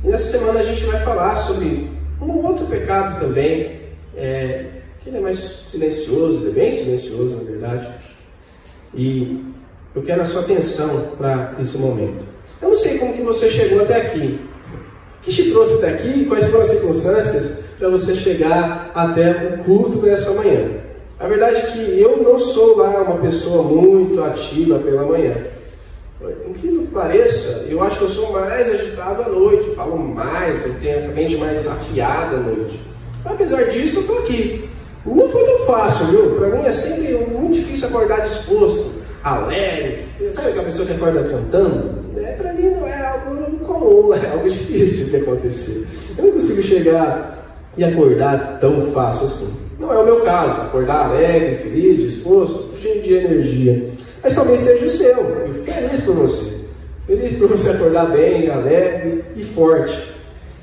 E nessa semana a gente vai falar sobre um outro pecado também, que ele é mais silencioso, ele é bem silencioso, na verdade. E eu quero a sua atenção para esse momento. Eu não sei como que você chegou até aqui. O que te trouxe até aqui? Quais foram as circunstâncias para você chegar até o culto dessa manhã? A verdade é que eu não sou lá uma pessoa muito ativa pela manhã. Incrível que pareça, eu acho que eu sou mais agitado à noite, eu falo mais, eu tenho a mente mais afiada à noite. Apesar disso, eu estou aqui. Não foi tão fácil, viu? Para mim é sempre muito difícil acordar disposto, alegre. Sabe aquela pessoa que acorda cantando? Para mim não é algo comum, é algo difícil de acontecer. Eu não consigo chegar e acordar tão fácil assim. Não é o meu caso, acordar alegre, feliz, disposto, cheio de energia. Mas talvez seja o seu. Eu fico feliz por você. Feliz por você acordar bem, alegre e forte.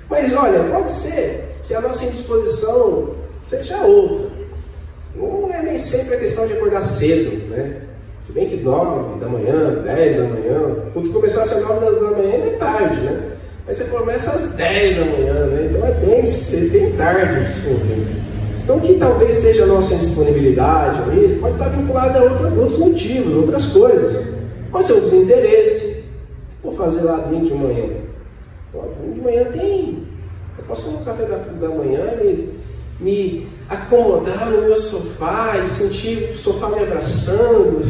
Mas olha, pode ser que a nossa indisposição seja outra. Não é nem sempre a questão de acordar cedo, né? Se bem que 9 da manhã, 10 da manhã, quando começasse às 9 da manhã ainda é tarde, né? Mas você começa às 10 da manhã, né? Então é bem cedo, bem tarde de se convir. Então, o que talvez seja a nossa indisponibilidade pode estar vinculado a outros motivos, outras coisas. Pode ser um desinteresse. O que eu vou fazer lá domingo de manhã? Domingo de manhã tem... Eu posso tomar um café da manhã e me acomodar no meu sofá e sentir o sofá me abraçando.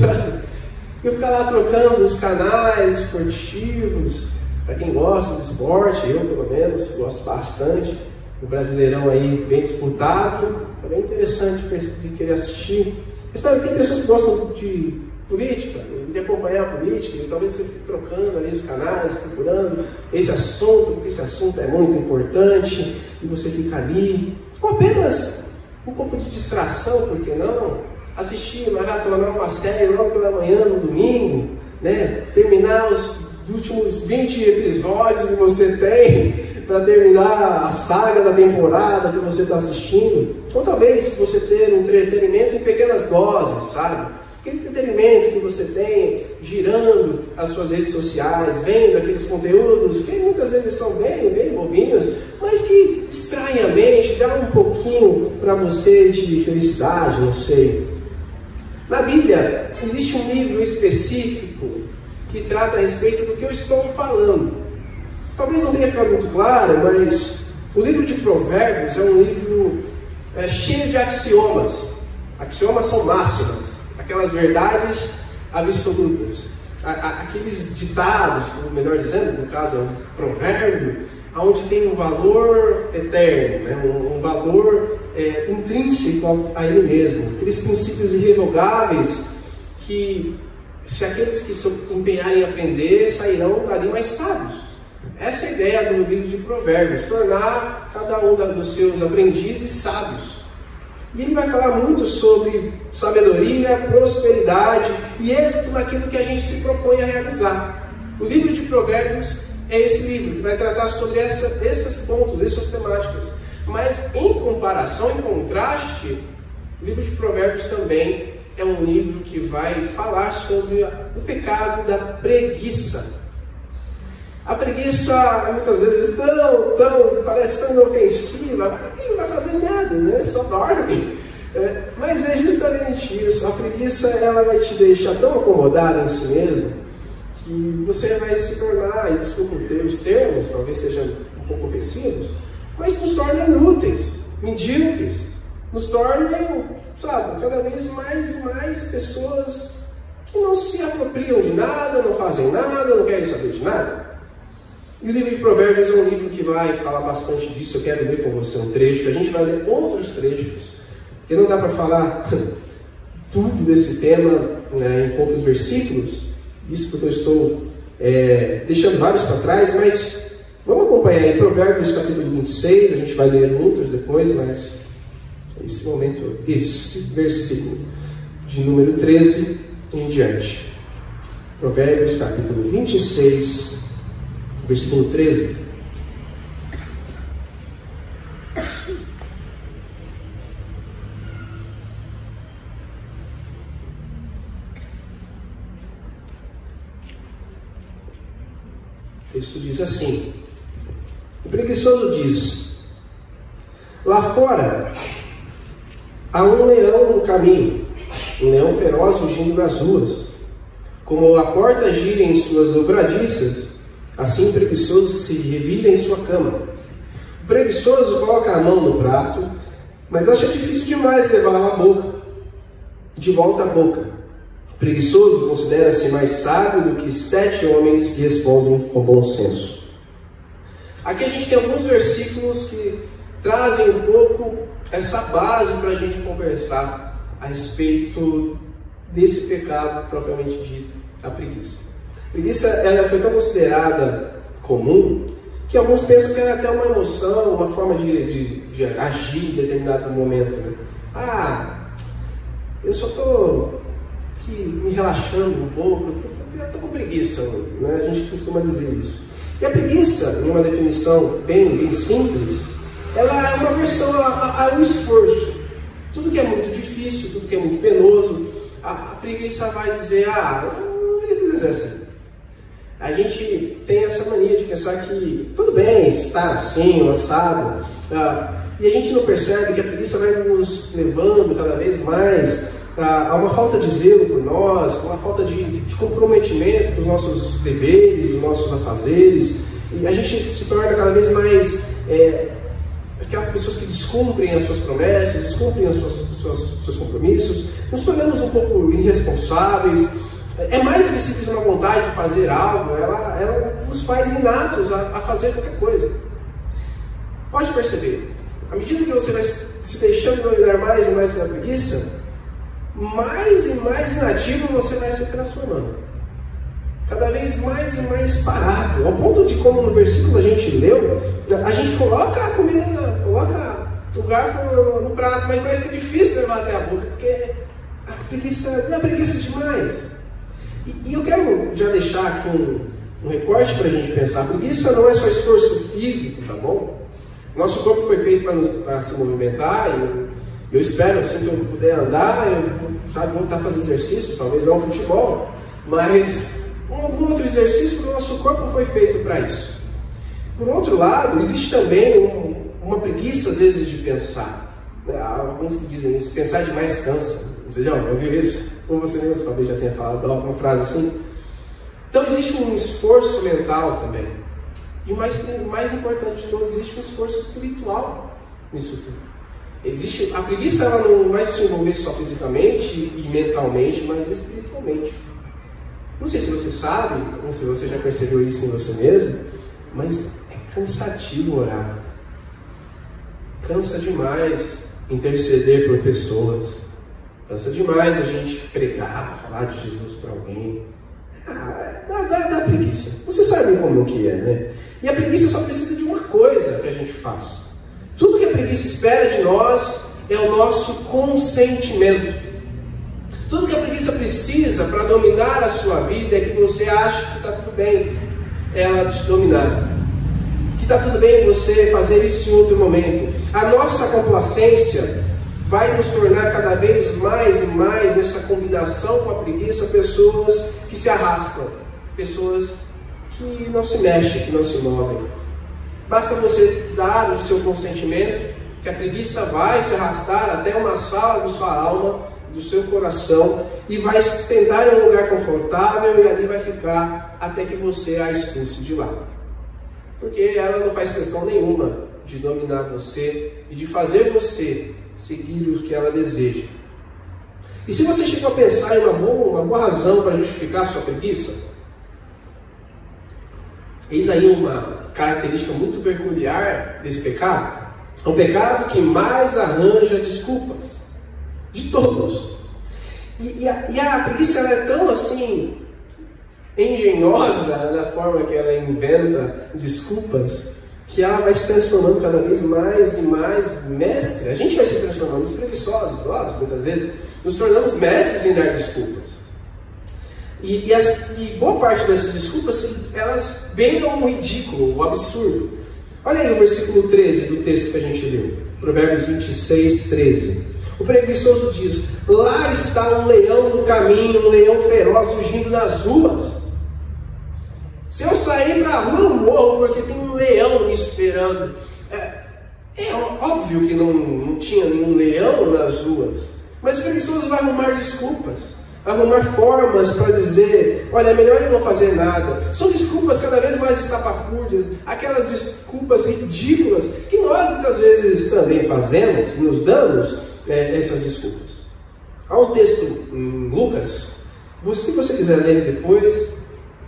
Eu ficar lá trocando os canais esportivos. Para quem gosta do esporte, eu pelo menos gosto bastante. O Brasileirão aí bem disputado, é bem interessante de querer assistir. Mas também tem pessoas que gostam de política, de acompanhar a política, e talvez você fique trocando ali os canais, procurando esse assunto, porque esse assunto é muito importante, e você fica ali, com apenas um pouco de distração, por que não? Assistir, maratonar uma série logo pela manhã, no domingo, né? Terminar os últimos 20 episódios que você tem, para terminar a saga da temporada que você está assistindo. Ou talvez você ter um entretenimento em pequenas doses, sabe? Aquele entretenimento que você tem girando as suas redes sociais, vendo aqueles conteúdos que muitas vezes são bem bobinhos, mas que distraem a mente, dá um pouquinho para você de felicidade, não sei. Na Bíblia existe um livro específico que trata a respeito do que eu estou falando. Talvez não tenha ficado muito claro, mas o livro de Provérbios é um livro cheio de axiomas. Axiomas são máximas, aquelas verdades absolutas. Aqueles ditados, melhor dizendo, no caso é um provérbio, onde tem um valor eterno, né? um valor intrínseco a ele mesmo. Aqueles princípios irrevogáveis que, se aqueles que se empenharem em aprender, sairão dali mais sábios. Essa é a ideia do livro de Provérbios, tornar cada um dos seus aprendizes sábios. E ele vai falar muito sobre sabedoria, prosperidade e êxito naquilo que a gente se propõe a realizar. O livro de Provérbios é esse livro que vai tratar sobre esses pontos, essas temáticas. Mas em comparação, em contraste, o livro de Provérbios também é um livro que vai falar sobre o pecado da preguiça. A preguiça muitas vezes parece tão inofensiva, quem não vai fazer nada, né? Só dorme. Mas é justamente isso, a preguiça ela vai te deixar tão acomodado em si mesmo, que você vai se tornar, e desculpa os termos, talvez sejam um pouco ofensivos, mas nos torna inúteis, medíocres, nos tornam, cada vez mais pessoas que não se apropriam de nada, não fazem nada, não querem saber de nada. E o livro de Provérbios é um livro que vai falar bastante disso. Eu quero ler com você um trecho. A gente vai ler outros trechos, porque não dá para falar tudo desse tema, né, em poucos versículos. Isso porque eu estou deixando vários para trás, mas vamos acompanhar aí Provérbios capítulo 26. A gente vai ler outros depois, mas esse versículo de número 13 em diante. Provérbios capítulo 26, versículo 13. O texto diz assim: preguiçoso diz: lá fora há um leão no caminho, um leão feroz rugindo nas ruas. Como a porta gira em suas dobradiças, assim o preguiçoso se revira em sua cama. O preguiçoso coloca a mão no prato, mas acha difícil demais levá-lo à boca, de volta à boca. O preguiçoso considera-se mais sábio do que 7 homens que respondem com bom senso. Aqui a gente tem alguns versículos que trazem um pouco essa base para a gente conversar a respeito desse pecado propriamente dito, a preguiça. A preguiça ela foi tão considerada comum que alguns pensam que ela é até uma emoção, uma forma de agir em determinado momento. Né? Eu só estou aqui me relaxando um pouco, eu estou com preguiça. Né? A gente costuma dizer isso. E a preguiça, em uma definição bem simples, ela é uma aversão a um esforço. Tudo que é muito difícil, tudo que é muito penoso, a preguiça vai dizer, não precisa dizer assim. A gente tem essa mania de pensar que tudo bem estar assim, lançado, e a gente não percebe que a preguiça vai nos levando cada vez mais a uma falta de zelo por nós, uma falta de comprometimento com os nossos deveres, os nossos afazeres, e a gente se torna cada vez mais aquelas pessoas que descumprem as suas promessas, descumprem os seus compromissos, nos tornamos um pouco irresponsáveis. É mais do que simplesmente uma vontade de fazer algo, ela nos faz inatos a fazer qualquer coisa. Pode perceber, à medida que você vai se deixando dominar mais e mais pela preguiça, mais e mais inativo você vai se transformando. Cada vez mais e mais parado, ao ponto de, como no versículo a gente leu, a gente coloca a comida, coloca o garfo no prato, mas parece que é difícil levar até a boca, porque a preguiça não é preguiça demais. E eu quero já deixar aqui um recorte para a gente pensar. A preguiça não é só esforço físico, tá bom? Nosso corpo foi feito para se movimentar, e eu espero, assim que eu puder andar, eu voltar a fazer exercícios, talvez não futebol, mas algum outro exercício, porque o nosso corpo foi feito para isso. Por outro lado, existe também uma preguiça, às vezes, de pensar. Há alguns que dizem isso, pensar demais cansa. Você já ouviu isso? Ou você mesmo talvez já tenha falado alguma frase assim? Então existe um esforço mental também. E o mais importante de todos, existe um esforço espiritual nisso tudo. A preguiça ela não vai se envolver só fisicamente e mentalmente, mas espiritualmente. Não sei se você sabe, ou se você já percebeu isso em você mesmo, mas é cansativo orar. Cansa demais interceder por pessoas. Cansa demais a gente pregar, falar de Jesus para alguém. Dá preguiça. Vocês sabem como que é, né? E a preguiça só precisa de uma coisa que a gente faça. Tudo que a preguiça espera de nós é o nosso consentimento. Tudo que a preguiça precisa para dominar a sua vida é que você ache que está tudo bem ela te dominar. Que está tudo bem você fazer isso em outro momento. A nossa complacência vai nos tornar cada vez mais e mais, nessa combinação com a preguiça, pessoas que se arrastam, pessoas que não se mexem, que não se movem. Basta você dar o seu consentimento, que a preguiça vai se arrastar até uma sala da sua alma, do seu coração, e vai sentar em um lugar confortável e ali vai ficar até que você a expulse de lá. Porque ela não faz questão nenhuma de dominar você e de fazer você seguir o que ela deseja. E se você chegou a pensar em uma boa razão para justificar a sua preguiça, eis aí uma característica muito peculiar desse pecado. É o pecado que mais arranja desculpas, de todos. E a preguiça ela é tão assim engenhosa na forma que ela inventa desculpas, que ela vai se transformando cada vez mais e mais mestre. A gente vai se transformando, os preguiçosos, nós muitas vezes nos tornamos mestres em dar desculpas. E boa parte dessas desculpas, elas beiram o ridículo, o absurdo. Olha aí o versículo 13 do texto que a gente leu, Provérbios 26, 13. O preguiçoso diz: lá está um leão no caminho, um leão feroz rugindo nas ruas. Se eu sair para a rua, eu morro porque tem um leão me esperando. É óbvio que não tinha nenhum leão nas ruas, mas o preguiçoso vai arrumar desculpas, vai arrumar formas para dizer, olha, é melhor eu não fazer nada. São desculpas cada vez mais estapafúrdias, aquelas desculpas ridículas que nós muitas vezes também fazemos e nos damos essas desculpas. Há um texto em Lucas, se você quiser ler depois,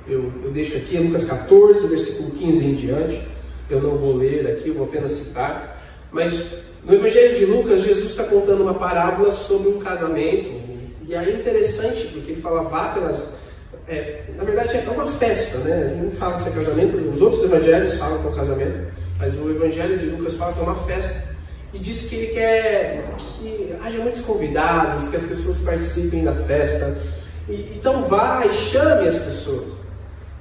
eu deixo aqui, Lucas 14, versículo 15 em diante. Eu não vou ler aqui, eu vou apenas citar. Mas no Evangelho de Lucas, Jesus está contando uma parábola sobre um casamento. E aí é interessante, porque ele fala, vá pelas... na verdade é uma festa, né? Ele não fala se é casamento, os outros evangelhos falam que é um casamento, mas o Evangelho de Lucas fala que é uma festa. E diz que ele quer que haja muitos convidados, que as pessoas participem da festa. Então vá e chame as pessoas.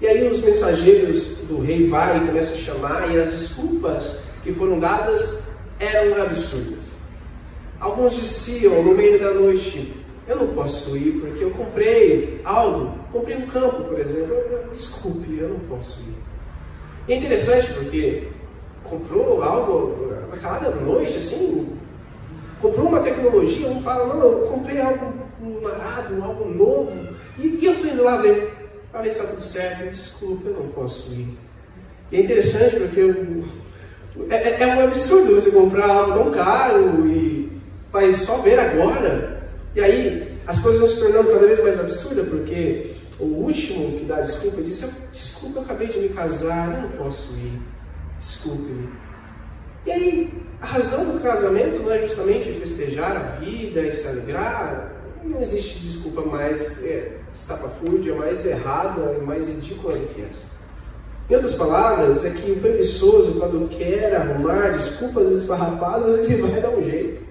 E aí os mensageiros do rei vai e começam a chamar, e as desculpas que foram dadas eram absurdas. Alguns diziam no meio da noite, eu não posso ir porque eu comprei um campo, por exemplo, desculpe, eu não posso ir. E é interessante porque comprou algo naquela noite, assim, comprou uma tecnologia, um fala, não, eu comprei algo marado, algo novo, e eu estou indo lá ver. Para ver se está tudo certo, desculpa, eu não posso ir. E é interessante porque é um absurdo você comprar algo tão caro e vai só ver agora. E aí as coisas vão se tornando cada vez mais absurdas, porque o último que dá desculpa disse, desculpa, eu acabei de me casar, eu não posso ir, desculpe-me. E aí a razão do casamento não é justamente festejar a vida e se alegrar. Não existe desculpa mais estapafúrdia, mais errada e mais ridícula do que essa. Em outras palavras, é que o preguiçoso, quando quer arrumar desculpas esfarrapadas, ele vai dar um jeito.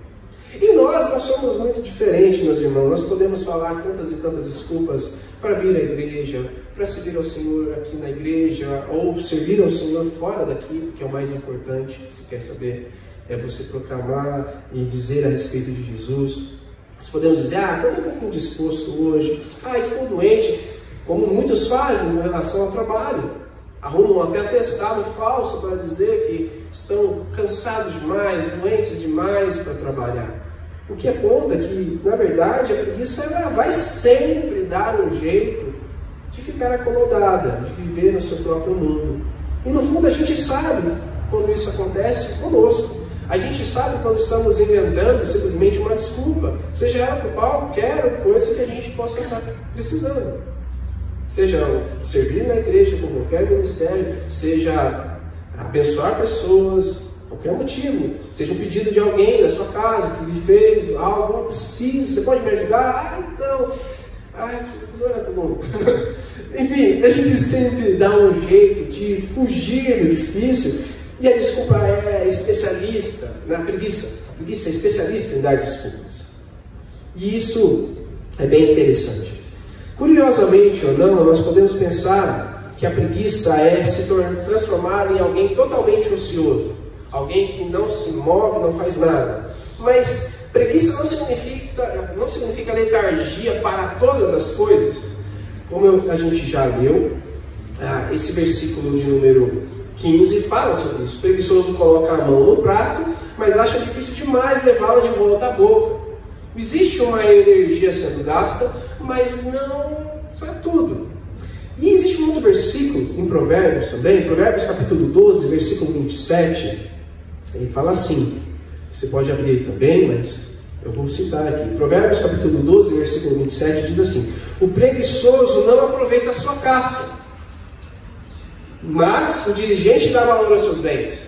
E nós não somos muito diferentes, meus irmãos. Nós podemos falar tantas e tantas desculpas para vir à igreja, para servir ao Senhor aqui na igreja, ou servir ao Senhor fora daqui, porque é o mais importante, se quer saber, é você proclamar e dizer a respeito de Jesus. Nós podemos dizer, eu não estou pouco disposto hoje, estou doente, como muitos fazem em relação ao trabalho. Arrumam até atestado falso para dizer que estão cansados demais, doentes demais para trabalhar. O que aponta que, na verdade, a preguiça ela vai sempre dar um jeito de ficar acomodada, de viver no seu próprio mundo. E no fundo a gente sabe quando isso acontece conosco. A gente sabe quando estamos inventando simplesmente uma desculpa, seja ela por qualquer coisa que a gente possa estar precisando. Seja servir na igreja por qualquer ministério, seja abençoar pessoas, qualquer motivo. Seja um pedido de alguém da sua casa que lhe fez algo, eu preciso, você pode me ajudar? Tudo era bom. Enfim, a gente sempre dá um jeito de fugir do difícil. E a desculpa é especialista na preguiça. A preguiça é especialista em dar desculpas. E isso é bem interessante. Curiosamente ou não, nós podemos pensar que a preguiça é se transformar em alguém totalmente ocioso. Alguém que não se move, não faz nada. Mas preguiça não significa letargia para todas as coisas. Como a gente já leu, esse versículo de número 15 fala sobre isso. O preguiçoso coloca a mão no prato, mas acha difícil demais levá-la de volta à boca. Existe uma energia sendo gasta, mas não para tudo. E existe um outro versículo em Provérbios também, Provérbios capítulo 12, versículo 27, ele fala assim, você pode abrir aí também, mas eu vou citar aqui. Provérbios capítulo 12, versículo 27 diz assim, o preguiçoso não aproveita a sua caça, mas o diligente dá valor aos seus bens.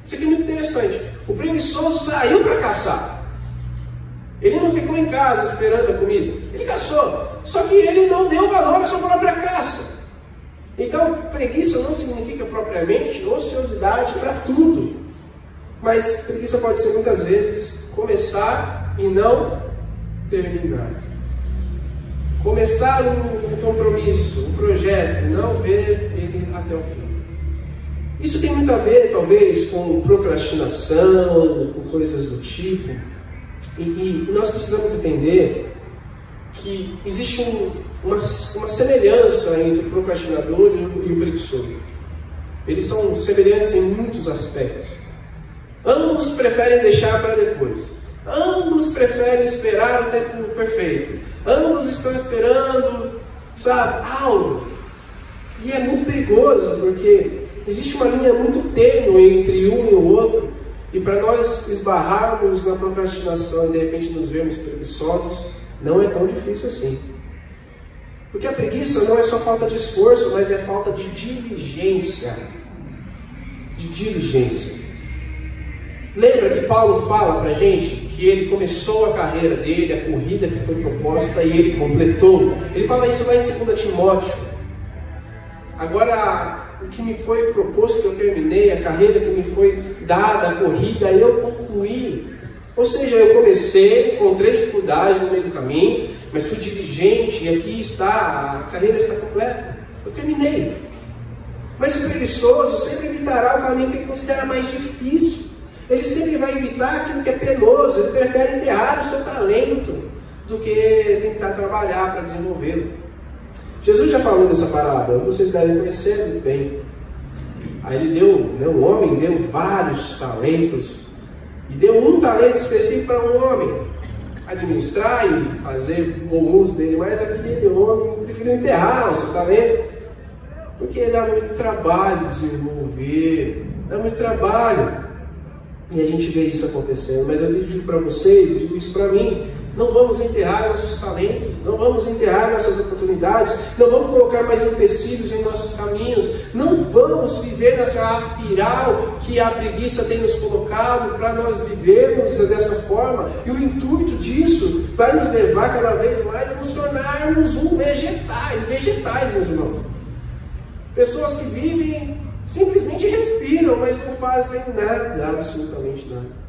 Isso aqui é muito interessante. O preguiçoso saiu para caçar. Ele não ficou em casa esperando a comida. Ele caçou. Só que ele não deu valor à sua própria caça. Então, preguiça não significa propriamente ociosidade para tudo. Mas preguiça pode ser muitas vezes começar e não terminar. Começar um compromisso, um projeto, não ver ele até o fim. Isso tem muito a ver, talvez, com procrastinação, com coisas do tipo. E nós precisamos entender que existe uma semelhança entre o procrastinador e o preguiçoso. Eles são semelhantes em muitos aspectos. Ambos preferem deixar para depois. Ambos preferem esperar o tempo perfeito. Ambos estão esperando, algo. E é muito perigoso, porque existe uma linha muito tênue entre um e o outro. E para nós esbarrarmos na procrastinação e de repente nos vermos preguiçosos, não é tão difícil assim. Porque a preguiça não é só falta de esforço, mas é falta de diligência. De diligência. Lembra que Paulo fala para a gente que ele começou a carreira dele, a corrida que foi proposta, e ele completou. Ele fala isso lá em 2 Timóteo. Agora, o que me foi proposto, eu terminei, a carreira que me foi dada, a corrida, eu concluí. Ou seja, eu comecei, encontrei dificuldades no meio do caminho, mas fui diligente, e aqui está, a carreira está completa. Eu terminei. Mas o preguiçoso sempre evitará o caminho que ele considera mais difícil. Ele sempre vai evitar aquilo que é penoso. Ele prefere enterrar o seu talento do que tentar trabalhar para desenvolvê-lo. Jesus já falou dessa parábola, vocês devem conhecer muito bem. Aí ele deu, um homem deu vários talentos, e deu um talento específico para um homem administrar e fazer bom uso dele, mas aquele homem preferiu enterrar o seu talento, porque dá muito trabalho desenvolver, dá muito trabalho. E a gente vê isso acontecendo. Mas eu digo para vocês, digo isso para mim, não vamos enterrar nossos talentos, não vamos enterrar nossas oportunidades, não vamos colocar mais empecilhos em nossos caminhos, não vamos viver nessa espiral que a preguiça tem nos colocado para nós vivermos dessa forma. E o intuito disso vai nos levar cada vez mais a nos tornarmos vegetais, meus irmãos. Pessoas que vivem, simplesmente respiram, mas não fazem nada, absolutamente nada.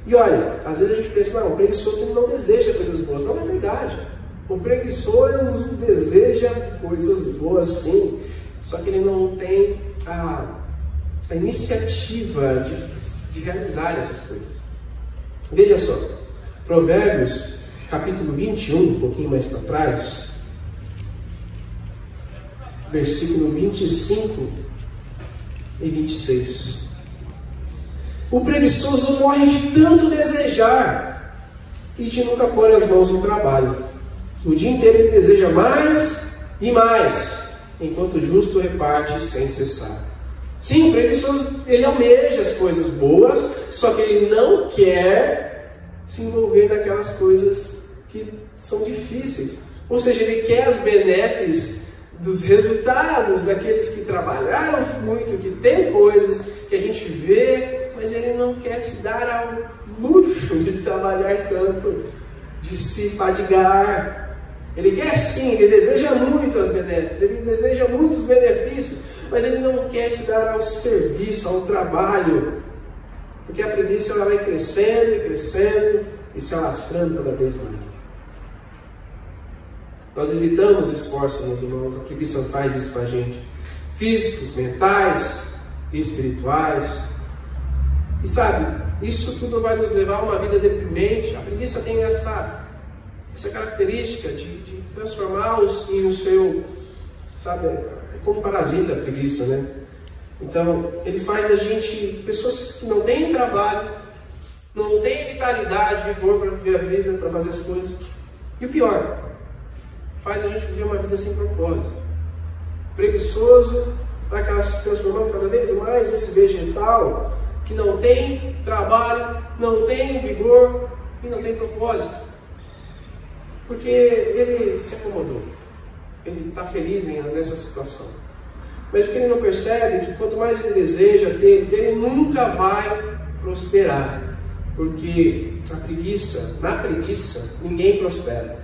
E olha, às vezes a gente pensa, não, o preguiçoso ele não deseja coisas boas. Não é verdade. O preguiçoso deseja coisas boas sim, só que ele não tem a iniciativa de realizar essas coisas. Veja só, Provérbios, capítulo 21, um pouquinho mais para trás, versículo 25 e 26. O preguiçoso morre de tanto desejar e de nunca pôr as mãos no trabalho. O dia inteiro ele deseja mais e mais, enquanto o justo reparte sem cessar. Sim, o preguiçoso ele almeja as coisas boas, só que ele não quer se envolver naquelas coisas que são difíceis. Ou seja, ele quer as benéficas dos resultados daqueles que trabalharam muito, que tem coisas que a gente vê, mas ele não quer se dar ao luxo de trabalhar tanto, de se fadigar. Ele quer sim, ele deseja muito as benéficas, ele deseja muitos benefícios, mas ele não quer se dar ao serviço, ao trabalho, porque a preguiça ela vai crescendo e crescendo e se alastrando cada vez mais. Nós evitamos esforços, meus irmãos, a preguiça faz isso com a gente, físicos, mentais e espirituais. E sabe, isso tudo vai nos levar a uma vida deprimente. A preguiça tem essa característica de transformá-los em o seu, sabe, é como um parasita a preguiça, né? Então, ele faz da gente pessoas que não têm trabalho, não têm vitalidade, vigor para viver a vida, para fazer as coisas. E o pior, faz a gente viver uma vida sem propósito. Preguiçoso vai acabar se transformando cada vez mais nesse vegetal que não tem trabalho, não tem vigor e não tem propósito. Porque ele se acomodou. Ele está feliz nessa situação. Mas o que ele não percebe é que quanto mais ele deseja ter, ele nunca vai prosperar. Porque na preguiça, ninguém prospera.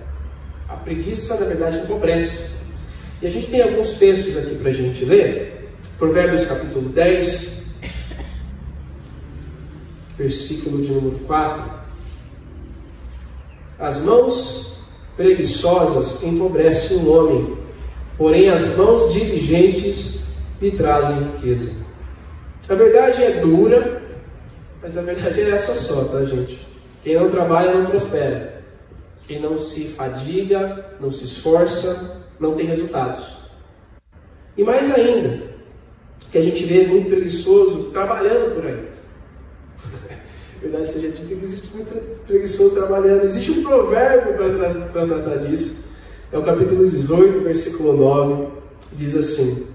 A preguiça, na verdade, empobrece. E a gente tem alguns textos aqui para a gente ler. Provérbios capítulo 10, versículo de número 4. As mãos preguiçosas empobrecem o homem, porém as mãos diligentes lhe trazem riqueza. A verdade é dura, mas a verdade é essa só, tá, gente? Quem não trabalha não prospera. Quem não se fadiga, não se esforça, não tem resultados. E mais ainda, que a gente vê muito preguiçoso trabalhando por aí. Verdade seja dita que existe muito preguiçoso trabalhando. Existe um provérbio para tratar disso. É o capítulo 18, versículo 9. Diz assim: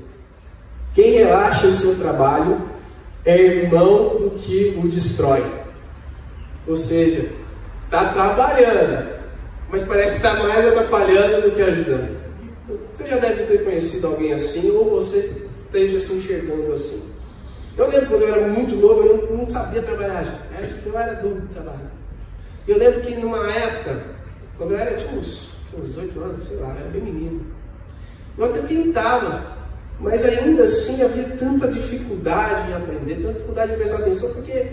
quem relaxa em seu trabalho é irmão do que o destrói. Ou seja, está trabalhando, mas parece que está mais atrapalhando do que ajudando. Você já deve ter conhecido alguém assim, ou você esteja se enxergando assim. Eu lembro quando eu era muito novo, eu não sabia trabalhar. Eu era duro de trabalho. Eu lembro que numa época, quando eu era tinha uns 18 anos, sei lá, eu era bem menino. Eu até tentava, mas ainda assim havia tanta dificuldade em aprender, tanta dificuldade em prestar atenção, porque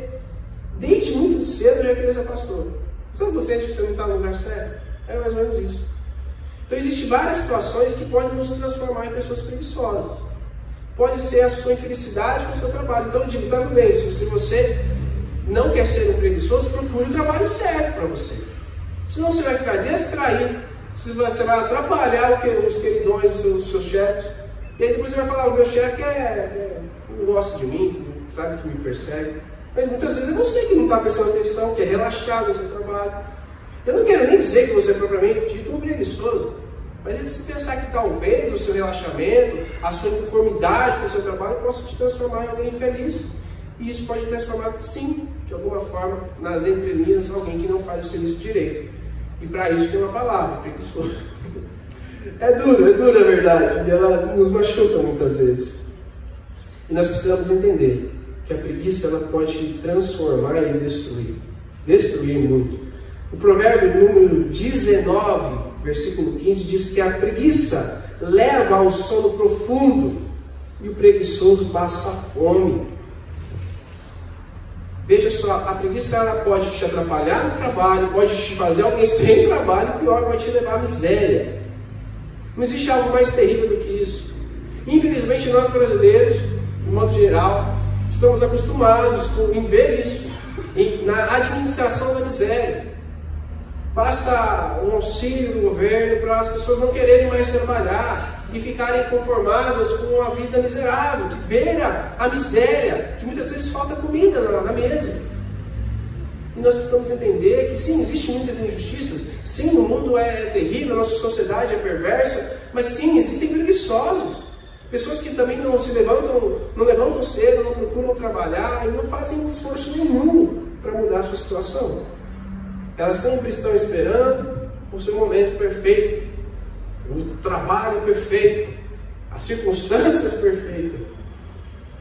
desde muito cedo eu já queria ser pastor. Sabe você acha que você não está no lugar certo? É mais ou menos isso. Então existem várias situações que podem nos transformar em pessoas preguiçosas. Pode ser a sua infelicidade com o seu trabalho. Então eu digo, tá tudo bem, se você não quer ser um preguiçoso, procure o trabalho certo para você. Senão você vai ficar distraído, você vai atrapalhar os queridões dos seus chefes, e aí depois você vai falar, o meu chefe não gosta de mim, sabe que me persegue. Mas muitas vezes é você que não está prestando atenção, que é relaxado no seu trabalho. Eu não quero nem dizer que você é propriamente dito um preguiçoso, mas é de se pensar que talvez o seu relaxamento, a sua inconformidade com o seu trabalho possa te transformar em alguém infeliz. E isso pode transformar, sim, de alguma forma, nas entrelinhas, alguém que não faz o serviço direito. E para isso tem uma palavra, preguiçoso. É duro a verdade, e ela nos machuca muitas vezes. E nós precisamos entender que a preguiça ela pode transformar e destruir muito. O provérbio número 19, versículo 15, diz que a preguiça leva ao sono profundo e o preguiçoso passa fome. Veja só, a preguiça ela pode te atrapalhar no trabalho, pode te fazer alguém sem trabalho, e pior, pode te levar à miséria. Não existe algo mais terrível do que isso. Infelizmente, nós brasileiros, de modo geral, estamos acostumados em ver isso, na administração da miséria. Basta um auxílio do governo para as pessoas não quererem mais trabalhar e ficarem conformadas com uma vida miserável, que beira a miséria, que muitas vezes falta comida na mesa. E nós precisamos entender que sim, existem muitas injustiças, sim, o mundo é terrível, a nossa sociedade é perversa, mas sim, existem preguiçosos. Pessoas que também não levantam cedo, não procuram trabalhar e não fazem esforço nenhum para mudar a sua situação. Elas sempre estão esperando o seu momento perfeito, o trabalho perfeito, as circunstâncias perfeitas.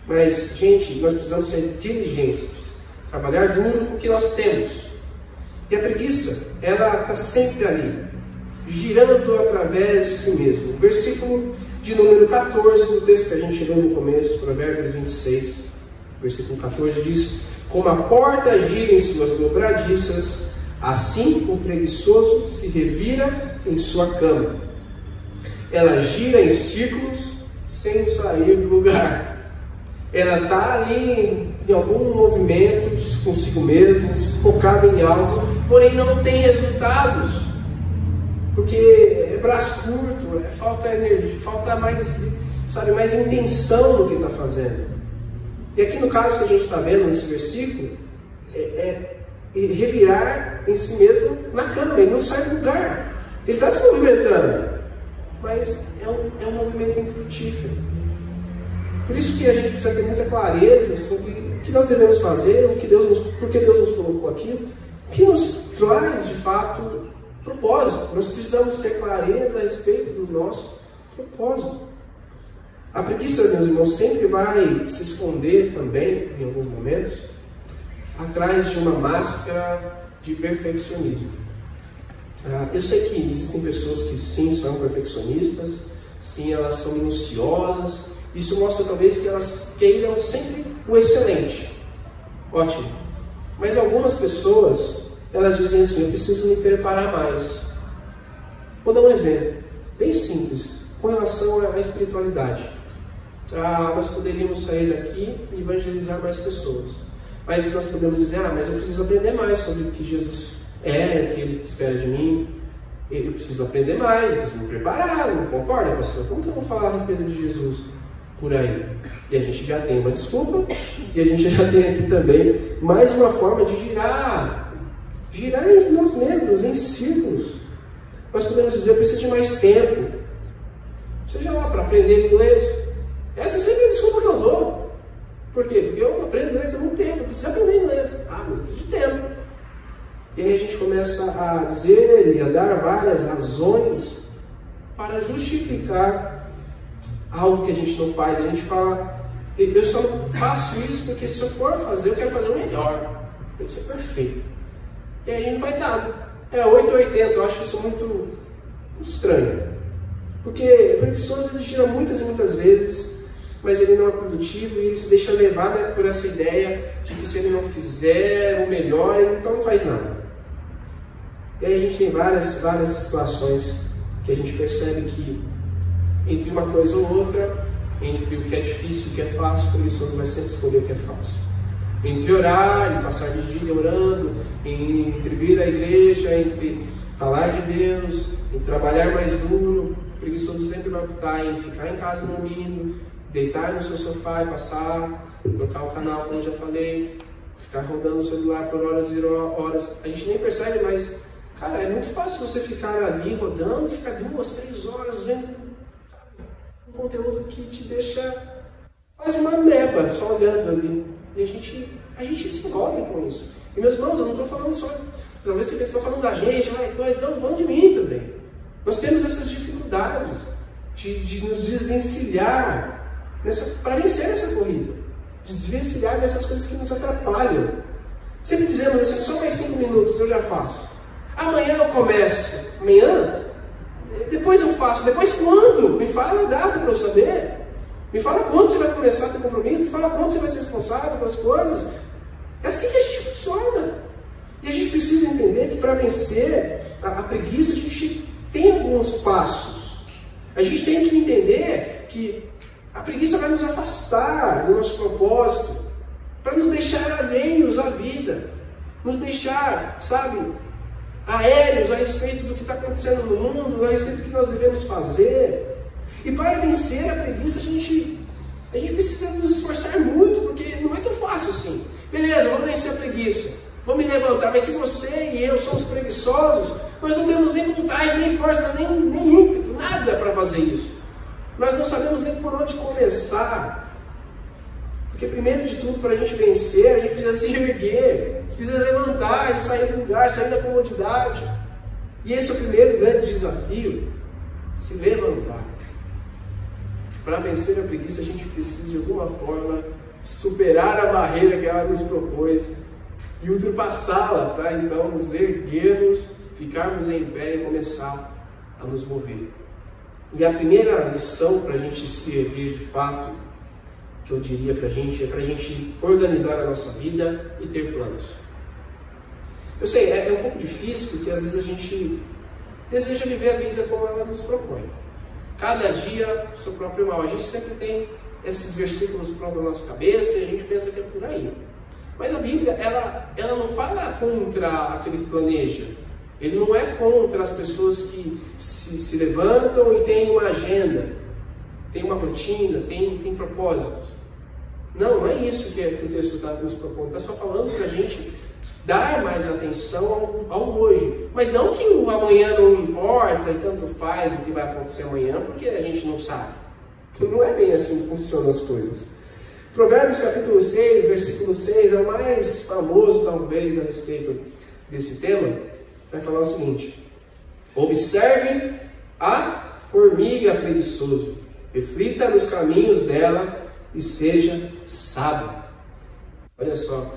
Mas, gente, nós precisamos ser diligentes, trabalhar duro com o que nós temos. E a preguiça, ela está sempre ali, girando através de si mesmo. O versículo de número 14 do texto que a gente leu no começo, Provérbios 26, versículo 14, diz: como a porta gira em suas dobradiças, assim o preguiçoso se revira em sua cama. Ela gira em círculos sem sair do lugar. Ela está ali em algum movimento consigo mesmo, focada em algo, porém não tem resultados. Porque é braço curto, falta energia, falta mais intenção no que está fazendo. E aqui no caso que a gente está vendo nesse versículo, revirar em si mesmo na cama, ele não sai do lugar. Ele está se movimentando, mas é um movimento infrutífero. Por isso que a gente precisa ter muita clareza sobre o que nós devemos fazer, por que Deus nos colocou aquilo, o que nos traz de fato propósito. Nós precisamos ter clareza a respeito do nosso propósito. A preguiça, meus irmãos, sempre vai se esconder também, em alguns momentos, atrás de uma máscara de perfeccionismo. Eu sei que existem pessoas que sim são perfeccionistas, sim, elas são minuciosas. Isso mostra talvez que elas queiram sempre o excelente. Ótimo. Mas algumas pessoas, elas dizem assim: eu preciso me preparar mais. Vou dar um exemplo, bem simples, com relação à espiritualidade. Nós poderíamos sair daqui e evangelizar mais pessoas. Mas nós podemos dizer: mas eu preciso aprender mais sobre o que Jesus é, o que Ele espera de mim. Eu preciso aprender mais, eu preciso me preparar, não concorda, pastor? Como que eu vou falar a respeito de Jesus por aí? E a gente já tem uma desculpa, e a gente já tem aqui também mais uma forma de girar em nós mesmos, em círculos. Nós podemos dizer, eu preciso de mais tempo, seja lá para aprender inglês. Essa é sempre a desculpa que eu dou. Por quê? Porque eu aprendo inglês há muito tempo, eu preciso aprender inglês. Mas eu preciso de tempo. E aí a gente começa a dizer e a dar várias razões para justificar algo que a gente não faz. A gente fala, eu só não faço isso porque se eu for fazer, eu quero fazer o melhor. Tem que ser perfeito. E aí não faz nada. 8 ou 80, eu acho isso muito estranho. Porque o preguiçoso ele gira muitas e muitas vezes, mas ele não é produtivo e ele se deixa levar por essa ideia de que se ele não fizer o melhor, ele então não faz nada. E aí a gente tem várias situações que a gente percebe que entre uma coisa ou outra, entre o que é difícil e o que é fácil, o preguiçoso vai sempre escolher o que é fácil. Entre orar e passar de dia orando, entre vir à igreja, entre falar de Deus, em trabalhar mais duro, o preguiçoso sempre vai optar em ficar em casa dormindo, deitar no seu sofá e passar, trocar o canal, como eu já falei, ficar rodando o celular por horas e horas. A gente nem percebe, mas, cara, é muito fácil você ficar ali rodando, ficar 2, 3 horas vendo, sabe, um conteúdo que te deixa quase uma meba, só olhando ali. E a gente se envolve com isso. E meus irmãos, eu não estou falando só, talvez você pense que estou falando da gente, mas não, falando de mim também. Nós temos essas dificuldades de nos desvencilhar para vencer essa corrida. Desvencilhar dessas coisas que nos atrapalham. Sempre dizemos assim, só mais 5 minutos eu já faço. Amanhã eu começo. Amanhã? Depois eu faço. Depois quando? Me fala a data para eu saber. Me fala quando você vai começar a ter compromisso. Me fala quando você vai ser responsável pelas coisas. É assim que a gente funciona. E a gente precisa entender que para vencer a preguiça, a gente tem alguns passos. A gente tem que entender que a preguiça vai nos afastar do nosso propósito, para nos deixar alheios à vida, nos deixar, sabe, aéreos a respeito do que está acontecendo no mundo, a respeito do que nós devemos fazer. E para vencer a preguiça, a gente precisa nos esforçar muito, porque não é tão fácil assim. Beleza, vamos vencer a preguiça, vou me levantar, mas se você e eu somos preguiçosos, nós não temos nem vontade, nem força, nem ímpeto, nada para fazer isso. Nós não sabemos nem por onde começar. Porque primeiro de tudo, para a gente vencer, a gente precisa se erguer, a gente precisa levantar, sair do lugar, sair da comodidade. E esse é o primeiro grande desafio, se levantar. Para vencer a preguiça, a gente precisa de alguma forma superar a barreira que ela nos propôs e ultrapassá-la, para então nos erguermos, ficarmos em pé e começar a nos mover. E a primeira lição para a gente se erguer de fato, que eu diria para a gente, é para a gente organizar a nossa vida e ter planos. Eu sei, é um pouco difícil, porque às vezes a gente deseja viver a vida como ela nos propõe. Cada dia o seu próprio mal. A gente sempre tem esses versículos prontos na nossa cabeça e a gente pensa que é por aí. Mas a Bíblia, ela não fala contra aquele que planeja. Ele não é contra as pessoas que se levantam e têm uma agenda, tem uma rotina, tem propósitos. Não é isso que o texto está nos propondo. Está só falando para a gente dar mais atenção ao hoje. Mas não que o amanhã não importa e tanto faz o que vai acontecer amanhã, porque a gente não sabe. Não é bem assim que funcionam as coisas. Provérbios capítulo 6, versículo 6, é o mais famoso talvez a respeito desse tema. Vai falar o seguinte: observe a formiga preguiçoso, reflita nos caminhos dela e seja sábio. Olha só,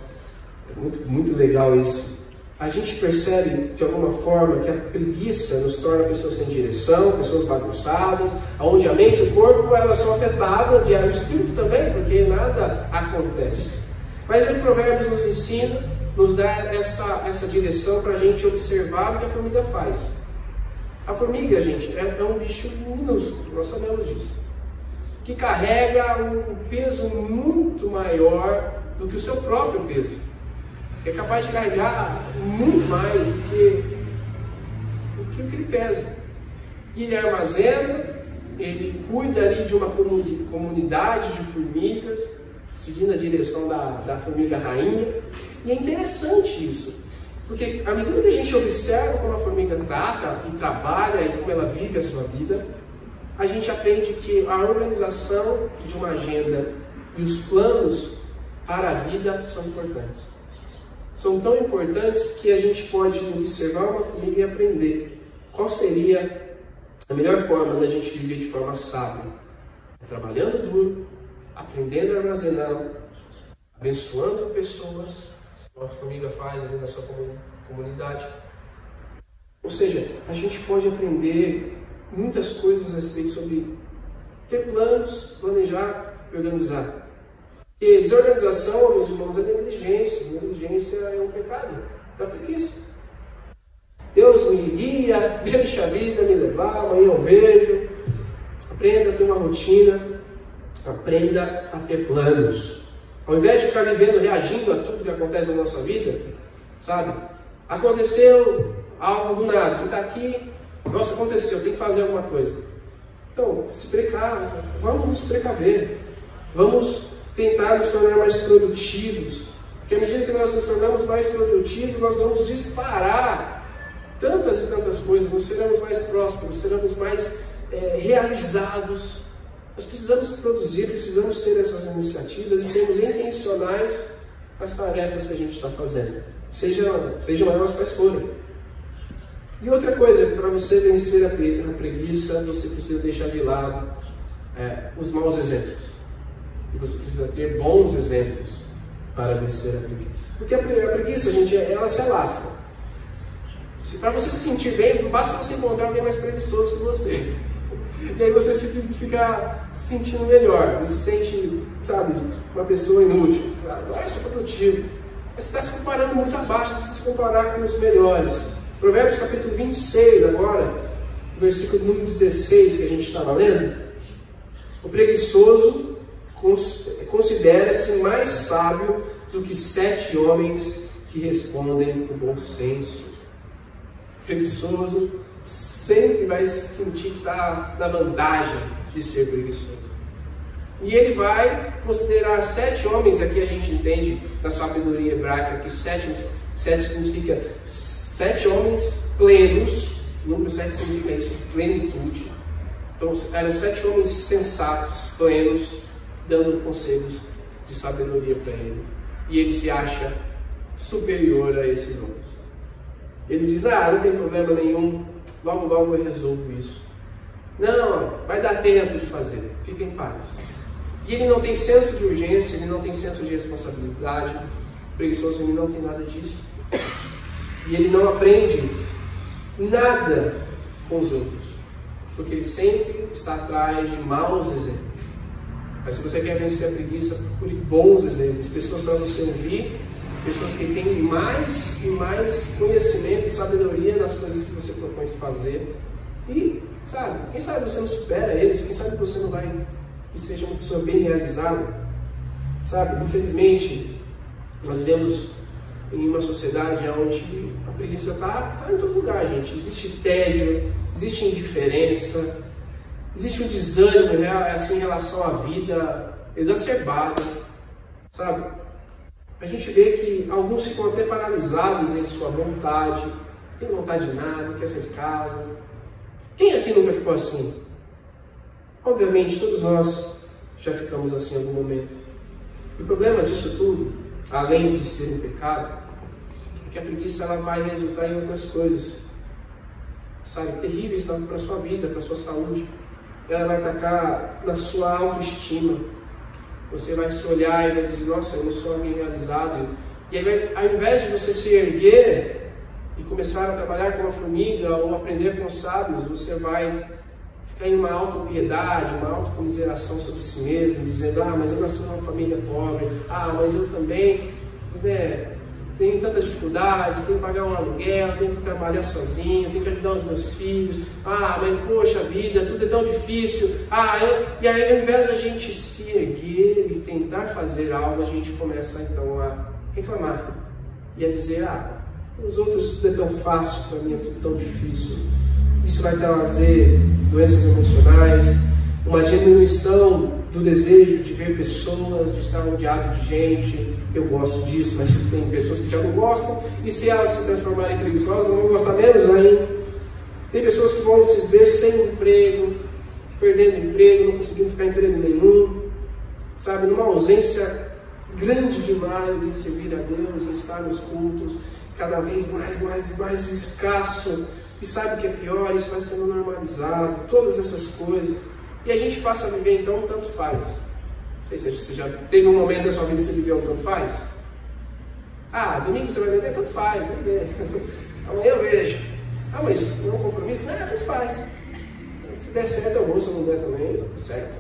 é muito legal isso. A gente percebe de alguma forma que a preguiça nos torna pessoas sem direção, pessoas bagunçadas, onde a mente e o corpo elas são afetadas e o espírito também, porque nada acontece. Mas em Provérbios nos ensina, nos dá essa direção para a gente observar o que a formiga faz. A formiga, gente, é um bicho minúsculo, nós sabemos disso, que carrega um peso muito maior do que o seu próprio peso. É capaz de carregar muito mais do que aquilo que ele pesa. E ele armazena, ele cuida ali de uma comunidade de formigas, seguindo a direção da formiga rainha. E é interessante isso, porque à medida que a gente observa como a formiga trata e trabalha e como ela vive a sua vida, a gente aprende que a organização de uma agenda e os planos para a vida são importantes. São tão importantes que a gente pode observar uma formiga e aprender qual seria a melhor forma da gente viver de forma sábia. Trabalhando duro, aprendendo a armazenar, abençoando pessoas, como a formiga faz ali na sua comunidade. Ou seja, a gente pode aprender muitas coisas a respeito sobre ter planos, planejar e organizar. E desorganização, meus irmãos, é negligência. Negligência é um pecado da preguiça. Deus me guia, deixa a vida me levar, amanhã eu vejo. Aprenda a ter uma rotina, aprenda a ter planos. Ao invés de ficar vivendo, reagindo a tudo que acontece na nossa vida, sabe? Aconteceu algo do nada, quem está aqui, nossa, aconteceu, tem que fazer alguma coisa. Então, vamos nos precaver, vamos tentar nos tornar mais produtivos, porque à medida que nós nos tornamos mais produtivos, nós vamos disparar tantas e tantas coisas, nós seremos mais prósperos, seremos mais realizados. Nós precisamos produzir, precisamos ter essas iniciativas e sermos intencionais nas tarefas que a gente está fazendo, sejam elas quais forem. E outra coisa, para você vencer a preguiça, você precisa deixar de lado os maus exemplos. E você precisa ter bons exemplos para vencer a preguiça. Porque a preguiça, gente, ela se alastra. Para você se sentir bem, basta você encontrar alguém mais preguiçoso que você. E aí você fica se sentindo melhor. Você se sente, sabe, uma pessoa inútil. Agora eu sou produtivo. Mas você está se comparando muito abaixo, você se comparar com os melhores. Provérbios capítulo 26 agora, versículo número 16 que a gente estava lendo. O preguiçoso considera-se mais sábio do que 7 homens que respondem com bom senso. O preguiçoso sempre vai sentir que está na vantagem de ser preguiçoso. E ele vai considerar 7 homens, aqui a gente entende na sabedoria hebraica que 7 significa 7 homens plenos. O número 7 significa isso, plenitude. Então eram 7 homens sensatos, plenos, dando conselhos de sabedoria para ele. E ele se acha superior a esses homens. Ele diz, não tem problema nenhum, logo eu resolvo isso. Não, vai dar tempo de fazer, fica em paz. E ele não tem senso de urgência, ele não tem senso de responsabilidade. O preguiçoso, ele não tem nada disso. E ele não aprende nada com os outros, porque ele sempre está atrás de maus exemplos. Mas se você quer vencer a preguiça, procure bons exemplos, pessoas para você ouvir, pessoas que têm mais e mais conhecimento e sabedoria nas coisas que você propõe fazer. E, sabe, quem sabe você não supera eles, quem sabe você não vai que seja uma pessoa bem realizada. Sabe, infelizmente, nós vivemos em uma sociedade onde a preguiça está em todo lugar, gente. Existe tédio, existe indiferença, existe um desânimo assim, em relação à vida exacerbado, sabe? A gente vê que alguns ficam até paralisados em sua vontade, não tem vontade de nada, não quer sair de casa. Quem aqui nunca ficou assim? Obviamente, todos nós já ficamos assim em algum momento. E o problema disso tudo, além de ser um pecado, é que a preguiça ela vai resultar em outras coisas, sabe, terríveis para a sua vida, para a sua saúde. Ela vai atacar na sua autoestima. Você vai se olhar e vai dizer, nossa, eu não sou alguém realizado. E aí, ao invés de você se erguer e começar a trabalhar com uma formiga ou aprender com os sábios, você vai ficar em uma autopiedade, uma autocomiseração sobre si mesmo, dizendo, mas eu nasci numa família pobre, mas eu também tenho tantas dificuldades, tenho que pagar um aluguel, tenho que trabalhar sozinho, tenho que ajudar os meus filhos, mas poxa vida, tudo é tão difícil, e aí ao invés da gente se erguer e tentar fazer algo, a gente começa então a reclamar e a dizer, Os outros tudo é tão fácil, para mim é tudo tão difícil. Isso vai trazer doenças emocionais, uma diminuição do desejo de ver pessoas, de estar rodeado de gente. Eu gosto disso, mas tem pessoas que já não gostam, e se elas se transformarem em preguiçosas, vão gostar menos ainda. Tem pessoas que vão se ver sem emprego, perdendo emprego, não conseguindo ficar em emprego nenhum, sabe, numa ausência grande demais em servir a Deus, em estar nos cultos, cada vez mais escasso. E sabe o que é pior? Isso vai sendo normalizado, todas essas coisas. E a gente passa a viver então tanto faz. Não sei se você já teve um momento da sua vida que você viveu um tanto faz. Ah, domingo você vai beber? Tanto faz, vai beber. Amanhã eu vejo. Ah, mas não é um compromisso? Não, tanto faz. Se der certo eu vou, se não der também, tá tudo certo.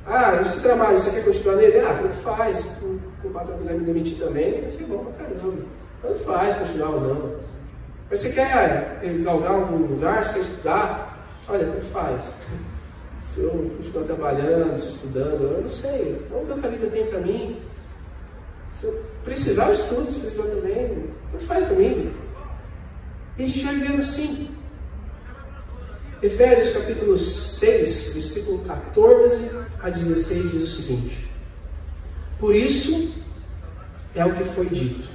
Ah, esse trabalho, você quer continuar nele? Ah, tanto faz. Se o patrão quiser me demitir também, vai ser bom pra caramba. Tanto faz continuar ou não. Mas você quer galgar algum lugar, você quer estudar? Olha, tanto faz. Se eu continuar trabalhando, se estudando, eu não sei. Vamos ver o que a vida tem para mim. Se eu precisar, eu estudo. Se precisar também, tanto faz comigo. E a gente vai vivendo assim. Efésios capítulo 6, versículo 14 a 16 diz o seguinte: por isso é o que foi dito: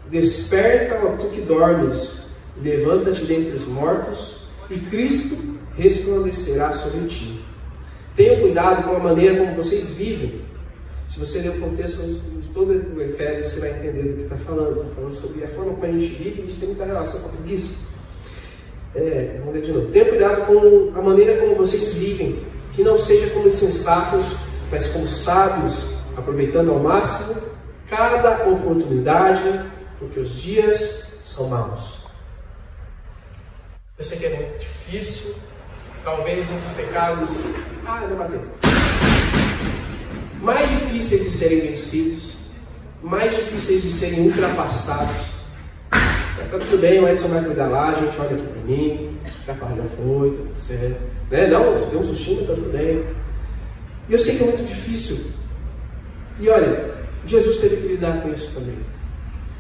desperta, ó tu que dormes, levanta-te dentre os mortos, e Cristo resplandecerá sobre ti. Tenham cuidado com a maneira como vocês vivem. Se você ler o contexto de todo o Efésios, você vai entender do que está falando. Está falando sobre a forma como a gente vive, e isso tem muita relação com a preguiça. Vamos ler de novo. Tenham cuidado com a maneira como vocês vivem, que não seja como insensatos, mas como sábios, aproveitando ao máximo cada oportunidade, porque os dias são maus. Eu sei que é muito difícil, talvez um dos pecados mais difíceis de serem vencidos, mais difíceis de serem ultrapassados. Tá tudo bem, o Edson vai cuidar lá, a gente olha aqui para mim, já foi, tá tudo certo. Não, deu um sustinho, tá tudo bem. E eu sei que é muito difícil. E olha, Jesus teve que lidar com isso também.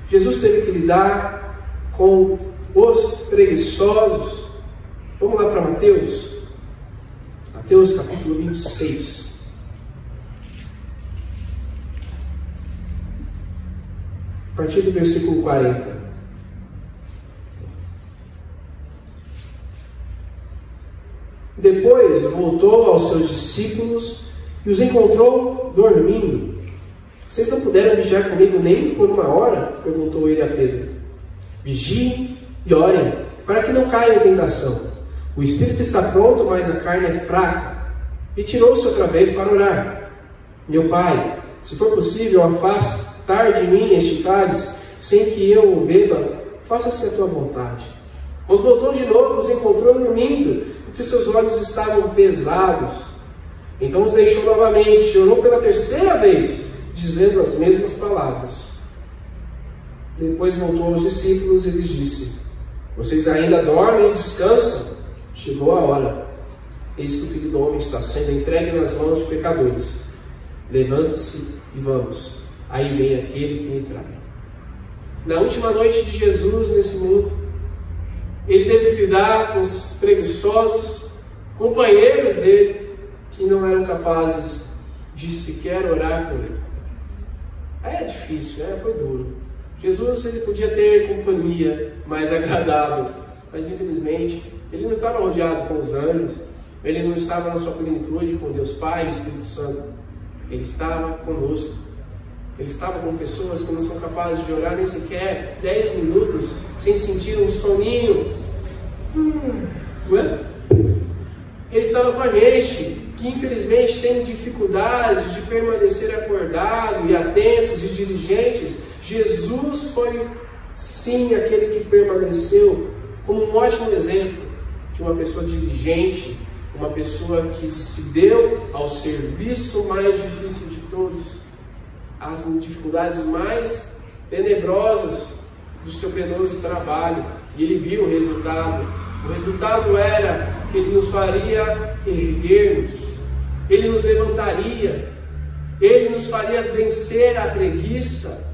Jesus teve que lidar com os preguiçosos. Vamos lá para Mateus. Mateus capítulo 26. A partir do versículo 40. Depois voltou aos seus discípulos e os encontrou dormindo. Vocês não puderam vigiar comigo nem por uma hora? Perguntou ele a Pedro. Vigiem e orem, para que não caiam em tentação. O espírito está pronto, mas a carne é fraca. E tirou-se outra vez para orar. Meu pai, se for possível, afastar de mim este cálice, sem que eu o beba, faça-se a tua vontade. Quando voltou de novo, os encontrou dormindo, porque seus olhos estavam pesados. Então os deixou novamente, orou pela terceira vez, dizendo as mesmas palavras. Depois voltou aos discípulos e lhes disse: vocês ainda dormem e descansam? Chegou a hora. Eis que o Filho do Homem está sendo entregue nas mãos de pecadores. Levante-se e vamos. Aí vem aquele que me trai. Na última noite de Jesus nesse mundo, ele teve que lidar com os preguiçosos, companheiros dele, que não eram capazes de sequer orar com ele. É difícil, foi duro. Jesus, ele podia ter companhia mais agradável, mas infelizmente ele não estava rodeado com os anjos, ele não estava na sua plenitude com Deus Pai e o Espírito Santo. Ele estava conosco. Ele estava com pessoas que não são capazes de orar nem sequer 10 minutos sem sentir um soninho. Não é? Ele estava com a gente, que infelizmente tem dificuldade de permanecer acordado e atentos e diligentes. Jesus foi sim aquele que permaneceu como um ótimo exemplo de uma pessoa diligente, uma pessoa que se deu ao serviço mais difícil de todos, as dificuldades mais tenebrosas do seu penoso trabalho, e ele viu o resultado. O resultado era que ele nos faria erguer-nos, ele nos levantaria, ele nos faria vencer a preguiça,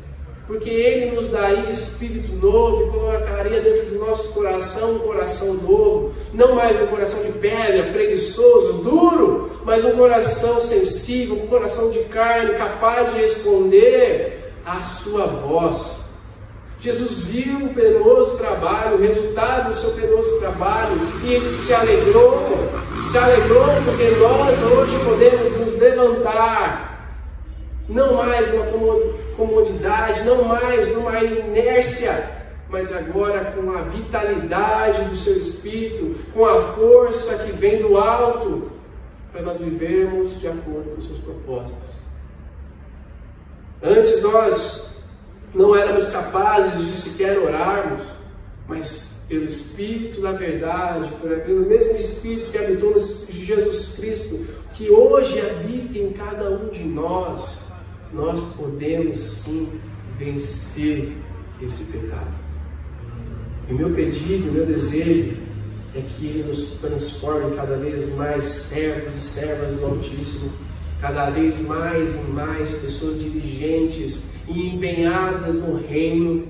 porque Ele nos daria espírito novo e colocaria dentro do nosso coração um coração novo, não mais um coração de pedra, preguiçoso, duro, mas um coração sensível, um coração de carne, capaz de responder à sua voz. Jesus viu o penoso trabalho, o resultado do seu penoso trabalho, e Ele se alegrou porque nós hoje podemos nos levantar, não mais numa comodidade, não mais numa inércia, mas agora com a vitalidade do seu Espírito, com a força que vem do alto, para nós vivermos de acordo com os seus propósitos. Antes nós não éramos capazes de sequer orarmos, mas pelo Espírito da verdade, pelo mesmo Espírito que habitou em Jesus Cristo, que hoje habita em cada um de nós, nós podemos sim vencer esse pecado. E o meu pedido, o meu desejo é que Ele nos transforme cada vez mais servos e servas do Altíssimo, cada vez mais e mais pessoas diligentes e empenhadas no reino,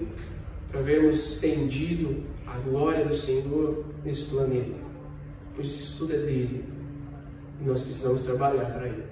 para vermos estendido a glória do Senhor nesse planeta. Pois isso tudo é dele e nós precisamos trabalhar para Ele.